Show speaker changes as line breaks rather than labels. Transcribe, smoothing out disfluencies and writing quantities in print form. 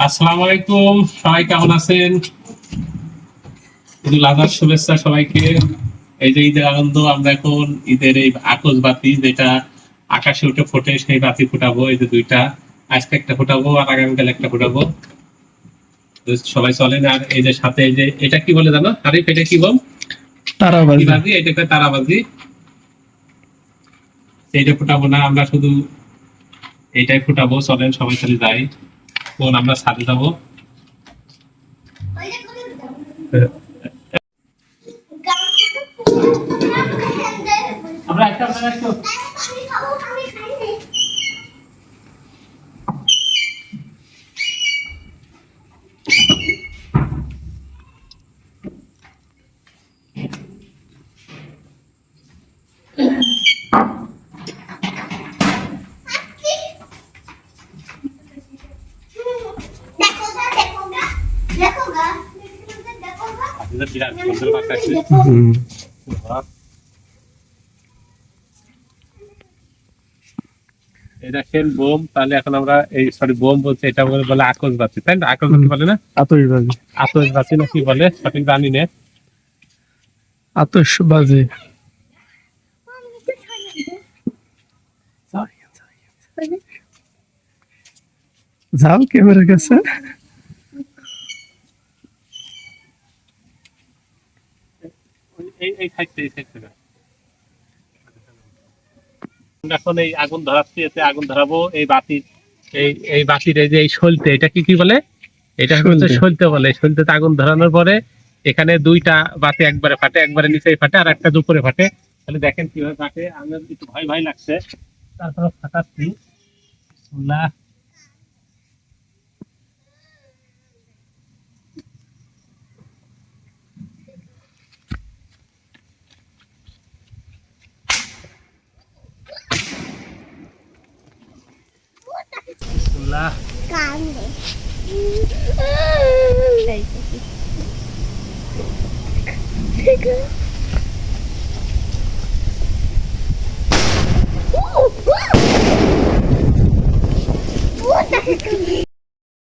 আসসালামু আলাইকুম, সবাই কেমন আছেন? ঈদুল আজহার শুভেচ্ছা সবাইকে। এই যে ঈদের আনন্দ, আমরা এখন ঈদের এই আতশবাজি যেটা আকাশে উঠে ফোটে সেই বাতি ফুটাবো। এই যে দুইটা, আজকে একটা ফুটাবো আর আগামীকাল একটা ফুটাবো। তো সবাই চলেন। আর এই যে সাথে এই যে এটা কি বলে জানো আরিফ, এটা কি বল?
তারাবাজি।
বাজি, এটাকে তারাবাজি। এইটা ফুটাবো না, আমরা শুধু এইটাই ফুটাবো। চলেন সবাই চলে যাই। কোন আমরা ছাদে যাবো। আমরা একটা বিরাট সুন্দর বাতাস। এটা খেল বোম। তাহলে এখন আমরা এই সরি বোম বলছে, এটা বলে আতশবাজি, তাই না? আতশবাজি বলে না,
আতশবাজি।
আতশবাজি না কি বলে সঠিক জানি না।
আতশবাজি। যাও ক্যামেরার কাছে।
এই সাইড থেকে এখন এই আগুন ধরাচ্ছি, এতে আগুন ধরাবো। এই বাতির এই বাতির এই যে এই সলতে, এটা কি কি বলে? এটা হচ্ছে সলতে বলে। সলতেতে আগুন ধরানোর পরে এখানে দুইটা বাতি একবারে ফাটে, একবারে নিচেই ফাটে আর একটা দুপুরে ফাটে। তাহলে দেখেন কিভাবে ফাটে। আমার একটু ভয় ভয় লাগছে, তারপর ফাটাচ্ছি। বিসমিল্লাহ। বিসমিল্লাহ।
Take it.